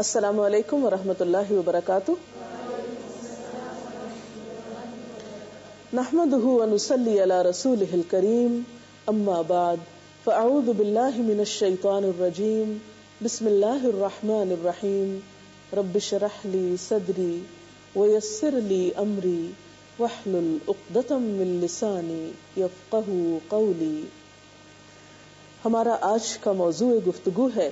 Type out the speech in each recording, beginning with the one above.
السلام علیکم ورحمۃ اللہ وبرکاتہ. نحمده ونصلي على رسوله الكريم. اما بعد فاعوذ بالله من الشيطان الرجيم. بسم الله الرحمن الرحيم. رب اشرح لي صدري ويسر لي امري واحلل عقدة من لساني يفقهوا قولي. ہمارا آج کا موضوع گفتگو ہے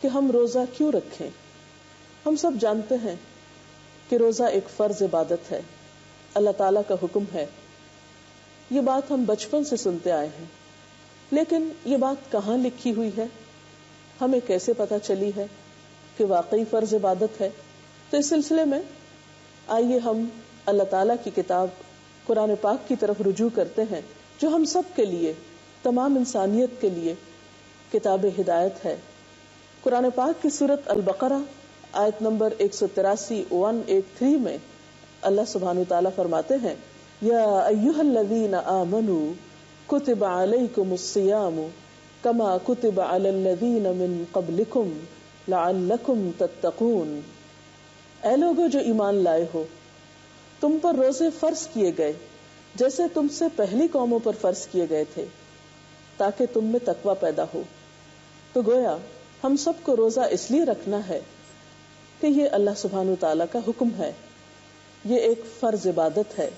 کہ ہم روزہ کیوں رکھیں. ہم سب جانتے ہیں کہ روزہ ایک فرض عبادت ہے، اللہ تعالیٰ کا حکم ہے. یہ بات ہم بچپن سے سنتے آئے ہیں، لیکن یہ بات کہاں لکھی ہوئی ہے، ہمیں کیسے پتہ چلی ہے کہ واقعی فرض عبادت ہے؟ تو اس سلسلے میں آئیے ہم اللہ تعالیٰ کی کتاب قرآن پاک کی طرف رجوع کرتے ہیں، جو ہم سب کے لیے، تمام انسانیت کے لیے کتاب ہدایت ہے. قرآن پاک کی سورۃ البقرہ آیت نمبر 183 میں اللہ سبحانہ وتعالی فرماتے ہیں، یا ایھا الذین آمنوا کتب علیکم الصیام کما کتب علی الذین من قبلکم لعلکم تتقون. اے لوگو جو ایمان لائے ہو، تم پر روزے فرض کیے گئے جیسے تم سے پہلی قوموں پر فرض کیے گئے تھے، تاکہ تم میں تقوی پیدا ہو. تو گویا ہم سب کو روزہ اس لیے رکھنا ہے کہ یہ اللہ سبحانہ وتعالی کا حکم ہے، یہ ایک فرض عبادت ہے.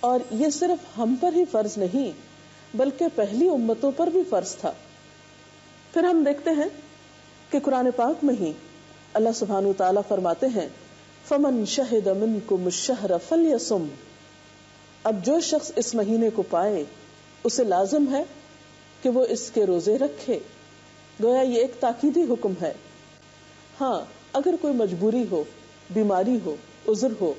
اور یہ صرف ہم پر ہی فرض نہیں بلکہ پہلی امتوں پر بھی فرض تھا. پھر ہم دیکھتے ہیں کہ قرآن پاک میں ہی اللہ سبحانہ وتعالی فرماتے ہیں، فمن شہد منکم الشہر فلیصم. اب جو شخص اس مہینے کو پائے اسے لازم ہے کہ وہ اس کے روزے رکھے. گویا یہ ایک تاکیدی حکم ہے. ہاں، اگر کوئی مجبوری ہو، بیماری ہو، عذر ہو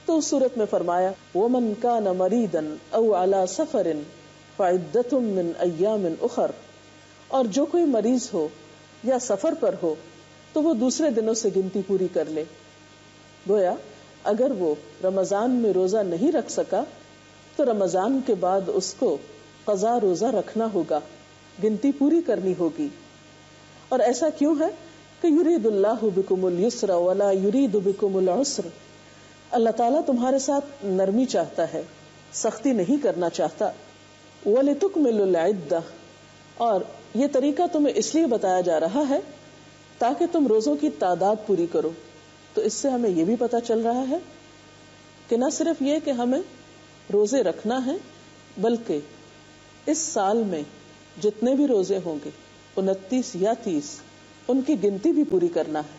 تو اس صورت میں فرمایا، وَمَنْ كَانَ مَرِيدًا أَوْ عَلَى سَفَرٍ فَعِدَّةٌ مِّنْ أَيَّامٍ أُخَرَ. اور جو کوئی مریض ہو یا سفر پر ہو تو وہ دوسرے دنوں سے گنتی پوری کر لے. گویا اگر وہ رمضان میں روزہ نہیں رکھ سکا تو رمضان کے بعد اس کو قضا روزہ رکھنا ہوگا، گنتی پوری کرنی ہوگی. اور ایسا کیوں ہے کہ یرید اللہ بکم الیسر ولا یرید بکم العسر. اللہ تعالیٰ تمہارے ساتھ نرمی چاہتا ہے، سختی نہیں کرنا چاہتا. وَلِتُكْمِلُوا الْعِدَّةَ. اور یہ طریقہ تمہیں اس لیے بتایا جا رہا ہے تاکہ تم روزوں کی تعداد پوری کرو. تو اس سے ہمیں یہ بھی پتہ چل رہا ہے کہ نہ صرف یہ کہ ہمیں روزے رکھنا ہے، بلکہ اس سال میں جتنے بھی روزے ہوں گے 29 یا 30 ان کی گنتی بھی پوری کرنا ہے.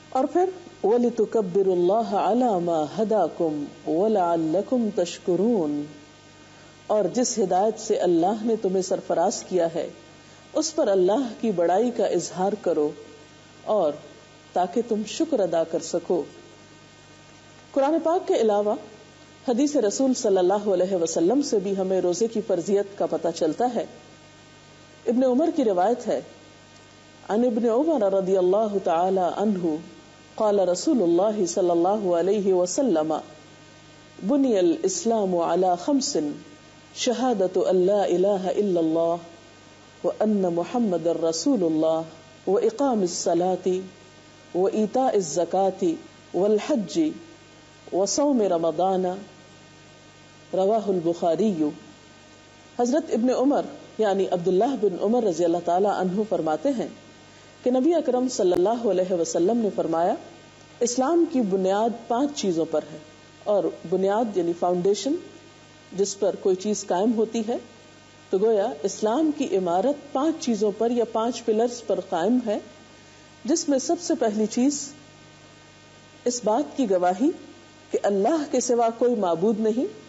اور پھر وَلِتُكَبِّرُوا اللَّهَ عَلَى مَا هَدَاكُمْ وَلَعَلَّكُمْ تَشْكُرُونَ. اور جس ہدایت سے اللہ نے تمہیں سرفراز کیا ہے اس پر اللہ کی بڑائی کا اظہار کرو اور تاکہ تم شکر ادا کر سکو. قرآن پاک کے علاوہ حدیث رسول صلی اللہ علیہ وسلم سے بھی ہمیں روزے کی فرضیت کا پتہ چلتا ہے. ابن عمر کی روایت ہے، عن ابن عمر رضی اللہ تعالی عنہ قال رسول اللہ صلی اللہ علیہ وسلم بنی الاسلام علی 5 شہادت ان لا الہ الا اللہ وان محمد رسول اللہ واقام الصلاة وایتاء الزکاة والحج وصوم رمضان. رواہ البخاری. حضرت ابن عمر یعنی عبداللہ بن عمر رضی اللہ تعالی عنہ فرماتے ہیں کہ نبی اکرم صلی اللہ علیہ وسلم نے فرمایا، اسلام کی بنیاد 5 چیزوں پر ہے. اور بنیاد یعنی فاؤنڈیشن، جس پر کوئی چیز قائم ہوتی ہے. تو گویا اسلام کی عمارت 5 چیزوں پر یا 5 پلرز پر قائم ہے، جس میں سب سے پہلی چیز اس بات کی گواہی کہ اللہ کے سوا کوئی معبود نہیں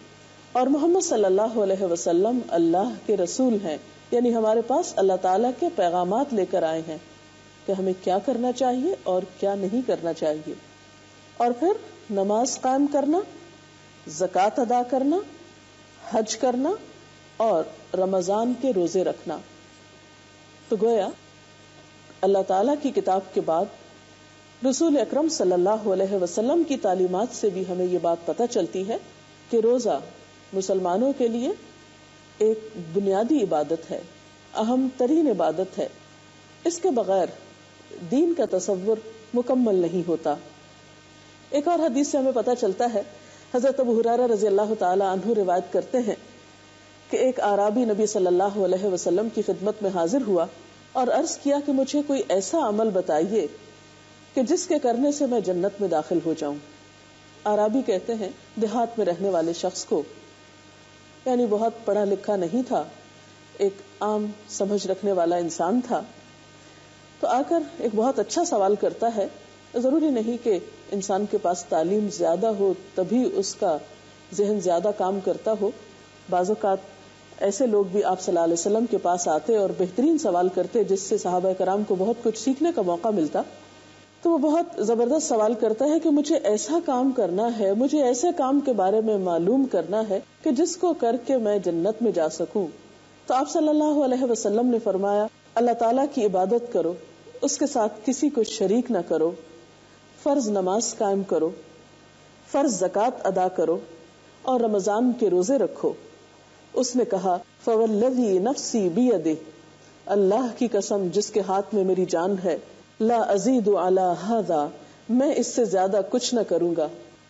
اور محمد صلی اللہ علیہ وسلم اللہ کے رسول ہیں. یعنی ہمارے پاس اللہ تعالیٰ کے پیغامات لے کر آئے ہیں کہ ہمیں کیا کرنا چاہیے اور کیا نہیں کرنا چاہیے. اور پھر نماز قائم کرنا، زکوٰۃ ادا کرنا، حج کرنا اور رمضان کے روزے رکھنا. تو گویا اللہ تعالیٰ کی کتاب کے بعد رسول اکرم صلی اللہ علیہ وسلم کی تعلیمات سے بھی ہمیں یہ بات پتہ چلتی ہے کہ روزہ مسلمانوں کے لیے ایک بنیادی عبادت ہے، اہم ترین عبادت ہے. اس کے بغیر دین کا تصور مکمل نہیں ہوتا. ایک اور حدیث سے ہمیں پتہ چلتا ہے، حضرت ابو ہریرہ رضی اللہ تعالی عنہ روایت کرتے ہیں کہ ایک اعرابی نبی صلی اللہ علیہ وسلم کی خدمت میں حاضر ہوا اور عرض کیا کہ مجھے کوئی ایسا عمل بتائیے کہ جس کے کرنے سے میں جنت میں داخل ہو جاؤں. اعرابی کہتے ہیں دیہات میں رہنے والے شخص کو، یعنی بہت پڑھا لکھا نہیں تھا، ایک عام سمجھ رکھنے والا انسان تھا. تو آ کر ایک بہت اچھا سوال کرتا ہے. ضروری نہیں کہ انسان کے پاس تعلیم زیادہ ہو تبھی اس کا ذہن زیادہ کام کرتا ہو. بعض اوقات ایسے لوگ بھی آپ صلی اللہ علیہ وسلم کے پاس آتے اور بہترین سوال کرتے جس سے صحابہ کرام کو بہت کچھ سیکھنے کا موقع ملتا. تو وہ بہت زبردست سوال کرتا ہے کہ مجھے ایسا کام کرنا ہے، مجھے ایسے کام کے بارے میں معلوم کرنا ہے کہ جس کو کر کے میں جنت میں جا سکوں. تو آپ صلی اللہ علیہ وسلم نے فرمایا، اللہ تعالیٰ کی عبادت کرو، اس کے ساتھ کسی کو شریک نہ کرو، فرض نماز قائم کرو، فرض زکوٰۃ ادا کرو اور رمضان کے روزے رکھو. اس نے کہا، فوالذی نفسی بیدہ، اللہ کی قسم جس کے ہاتھ میں میری جان ہے، لا ازید علی ھذا، میں اس سے زیادہ کچھ نہ کروں گا.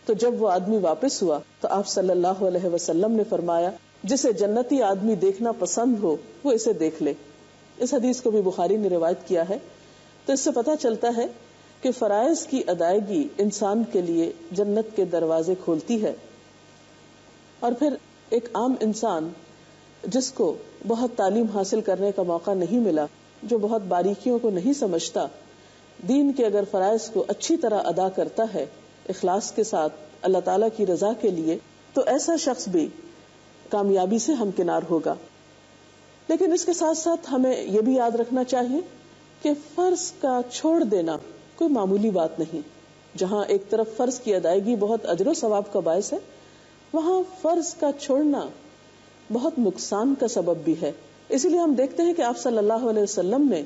تو جب وہ آدمی واپس ہوا تو آپ صلی اللہ علیہ وسلم نے فرمایا، جسے جنتی آدمی دیکھنا پسند ہو وہ اسے دیکھ لے. اس حدیث کو بھی بخاری نے روایت کیا ہے. تو اس سے پتہ چلتا ہے کہ فرائض کی ادائیگی انسان کے لیے جنت کے دروازے کھولتی ہے. اور پھر ایک عام انسان جس کو بہت تعلیم حاصل کرنے کا موقع نہیں ملا، جو بہت باریکیوں کو نہیں سمجھتا، دین کے اگر فرائض کو اچھی طرح ادا کرتا ہے اخلاص کے ساتھ اللہ تعالیٰ کی رضا کے لیے، تو ایسا شخص بھی کامیابی سے ہمکنار ہوگا. لیکن اس کے ساتھ ساتھ ہمیں یہ بھی یاد رکھنا چاہیے کہ فرض کا چھوڑ دینا کوئی معمولی بات نہیں. جہاں ایک طرف فرض کی ادائیگی بہت اجر و ثواب کا باعث ہے، وہاں فرض کا چھوڑنا بہت نقصان کا سبب بھی ہے. اسی لیے ہم دیکھتے ہیں کہ آپ صلی اللہ علیہ وسلم نے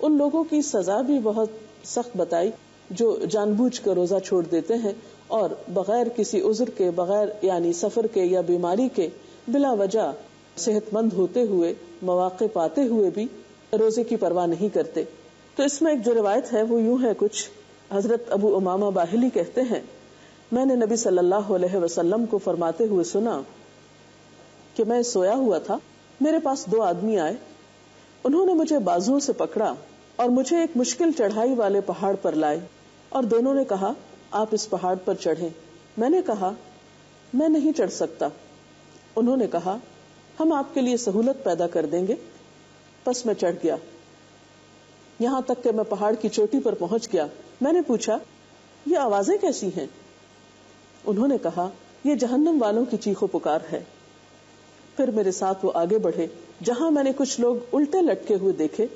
ان لوگوں کی سزا بھی بہت سخت بتائی جو جان بوجھ کر روزہ چھوڑ دیتے ہیں اور بغیر کسی عذر کے، بغیر یعنی سفر کے یا بیماری کے، بلا وجہ صحت مند ہوتے ہوئے، مواقع پاتے ہوئے بھی روزے کی پرواہ نہیں کرتے. تو اس میں ایک جو روایت ہے وہ یوں ہے کچھ. حضرت ابو امامہ باہلی کہتے ہیں، میں نے نبی صلی اللہ علیہ وسلم کو فرماتے ہوئے سنا کہ میں سویا ہوا تھا، میرے پاس دو آدمی آئے، انہوں نے مجھے بازوؤں سے پکڑا اور مجھے ایک مشکل چڑھائی والے پہاڑ پر لائے اور دونوں نے کہا، آپ اس پہاڑ پر چڑھیں. میں نے کہا، میں نہیں چڑھ سکتا. انہوں نے کہا، ہم آپ کے لیے سہولت پیدا کر دیں گے. پس میں چڑھ گیا یہاں تک کہ میں پہاڑ کی چوٹی پر پہنچ گیا. میں نے پوچھا، یہ آوازیں کیسی ہیں؟ انہوں نے کہا، یہ جہنم والوں کی چیخ و پکار ہے. پھر میرے ساتھ وہ آگے بڑھے جہاں میں نے کچھ لوگ الٹے لٹکے ہوئے دیکھے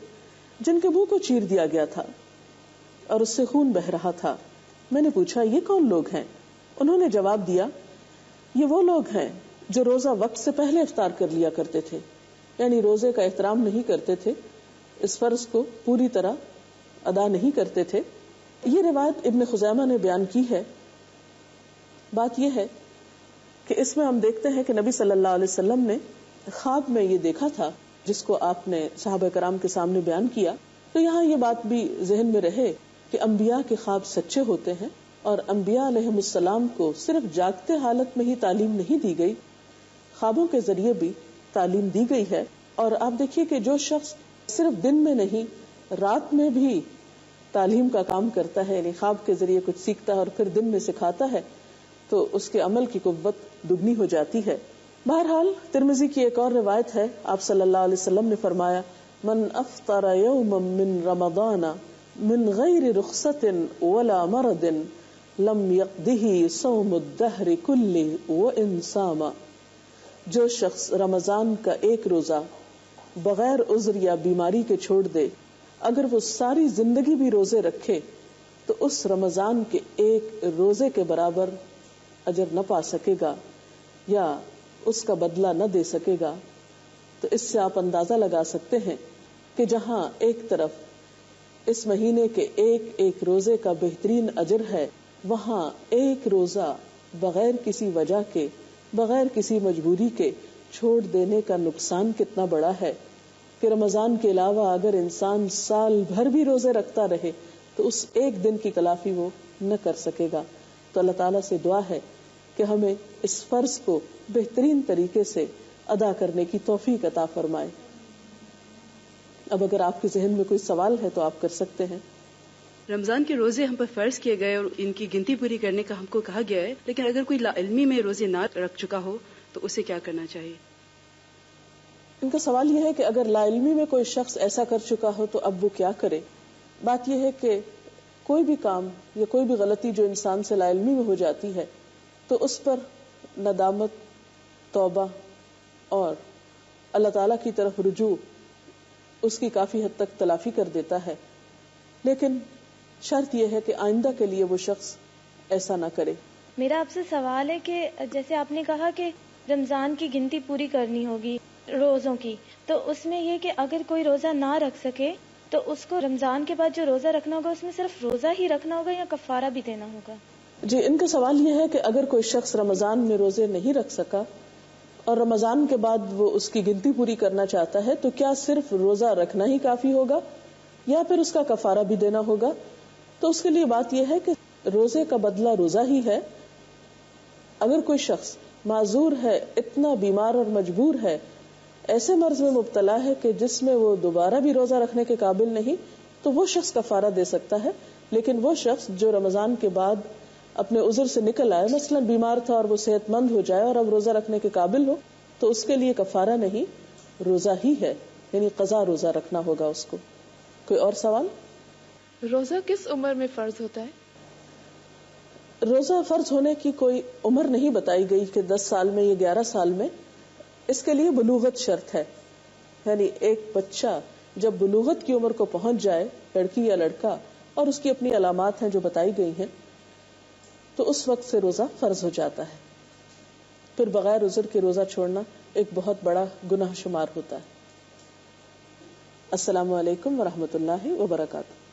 جن کے منہ کو چیر دیا گیا تھا اور اس سے خون بہ رہا تھا. میں نے پوچھا، یہ کون لوگ ہیں؟ انہوں نے جواب دیا، یہ وہ لوگ ہیں جو روزہ وقت سے پہلے افطار کر لیا کرتے تھے، یعنی روزے کا احترام نہیں کرتے تھے، اس فرض کو پوری طرح ادا نہیں کرتے تھے. یہ روایت ابن خزیمہ نے بیان کی ہے. بات یہ ہے کہ اس میں ہم دیکھتے ہیں کہ نبی صلی اللہ علیہ وسلم نے خواب میں یہ دیکھا تھا جس کو آپ نے صحابہ کرام کے سامنے بیان کیا. تو یہاں یہ بات بھی ذہن میں رہے کہ انبیاء کے خواب سچے ہوتے ہیں اور انبیاء علیہم السلام کو صرف جاگتے حالت میں ہی تعلیم نہیں دی گئی، خوابوں کے ذریعے بھی تعلیم دی گئی ہے. اور آپ دیکھیے کہ جو شخص صرف دن میں نہیں رات میں بھی تعلیم کا کام کرتا ہے، یعنی خواب کے ذریعے کچھ سیکھتا ہے اور پھر دن میں سکھاتا ہے، تو اس کے عمل کی قوت دگنی ہو جاتی ہے. بہرحال ترمذی کی ایک اور روایت ہے، آپ صلی اللہ علیہ وسلم نے فرمایا، من افطر یوما من رمضان من غیر رخصت ولا مرض لم یقضه صوم الدہر کلہ وان صام. جو شخص رمضان کا ایک روزہ بغیر عذر یا بیماری کے چھوڑ دے، اگر وہ ساری زندگی بھی روزے رکھے تو اس رمضان کے ایک روزے کے برابر اجر نہ پا سکے گا یا اس کا بدلہ نہ دے سکے گا. تو اس سے آپ اندازہ لگا سکتے ہیں کہ جہاں ایک طرف اس مہینے کے ایک ایک روزے کا بہترین اجر ہے، وہاں ایک روزہ بغیر کسی وجہ کے، بغیر کسی مجبوری کے چھوڑ دینے کا نقصان کتنا بڑا ہے. کہ رمضان کے علاوہ اگر انسان سال بھر بھی روزے رکھتا رہے تو اس ایک دن کی تلافی وہ نہ کر سکے گا. تو اللہ تعالیٰ سے دعا ہے کہ ہمیں اس فرض کو بہترین طریقے سے ادا کرنے کی توفیق عطا فرمائے. اب اگر آپ کے ذہن میں کوئی سوال ہے تو آپ کر سکتے ہیں. رمضان کے روزے ہم پر فرض کیے گئے اور ان کی گنتی پوری کرنے کا ہم کو کہا گیا ہے، لیکن اگر کوئی لا علمی میں روزے نہ رکھ چکا ہو تو اسے کیا کرنا چاہیے؟ ان کا سوال یہ ہے کہ اگر لا علمی میں کوئی شخص ایسا کر چکا ہو تو اب وہ کیا کرے. بات یہ ہے کہ کوئی بھی کام یا کوئی بھی غلطی جو انسان سے لا علمی میں ہو جاتی ہے تو اس پر ندامت، توبہ اور اللہ تعالیٰ کی طرف رجوع اس کی کافی حد تک تلافی کر دیتا ہے. لیکن شرط یہ ہے کہ آئندہ کے لیے وہ شخص ایسا نہ کرے. میرا آپ سے سوال ہے کہ جیسے آپ نے کہا کہ رمضان کی گنتی پوری کرنی ہوگی روزوں کی، تو اس میں یہ کہ اگر کوئی روزہ نہ رکھ سکے تو اس کو رمضان کے بعد جو روزہ رکھنا ہوگا اس میں صرف روزہ ہی رکھنا ہوگا یا کفارہ بھی دینا ہوگا؟ جی، ان کا سوال یہ ہے کہ اگر کوئی شخص رمضان میں روزے نہیں رکھ سکا اور رمضان کے بعد وہ اس کی گنتی پوری کرنا چاہتا ہے تو کیا صرف روزہ رکھنا ہی کافی ہوگا یا پھر اس کا کفارہ بھی دینا ہوگا؟ تو اس کے لیے بات یہ ہے کہ روزے کا بدلہ روزہ ہی ہے. اگر کوئی شخص معذور ہے، اتنا بیمار اور مجبور ہے، ایسے مرض میں مبتلا ہے کہ جس میں وہ دوبارہ بھی روزہ رکھنے کے قابل نہیں، تو وہ شخص کفارہ دے سکتا ہے. لیکن وہ شخص جو رمضان کے بعد اپنے عذر سے نکل آئے، مثلا بیمار تھا اور وہ صحت مند ہو جائے اور اب روزہ رکھنے کے قابل ہو، تو اس کے لیے کفارہ نہیں، روزہ ہی ہے، یعنی قضا روزہ رکھنا ہوگا اس کو. کوئی اور سوال؟ روزہ کس عمر میں فرض ہوتا ہے؟ روزہ فرض ہونے کی کوئی عمر نہیں بتائی گئی کہ 10 سال میں یا 11 سال میں. اس کے لیے بلوغت شرط ہے، یعنی ایک بچہ جب بلوغت کی عمر کو پہنچ جائے، لڑکی یا لڑکا، اور اس کی اپنی علامات ہیں جو بتائی گئی ہیں، تو اس وقت سے روزہ فرض ہو جاتا ہے. پھر بغیر عذر کے روزہ چھوڑنا ایک بہت بڑا گناہ شمار ہوتا ہے. السلام علیکم ورحمۃ اللہ وبرکاتہ.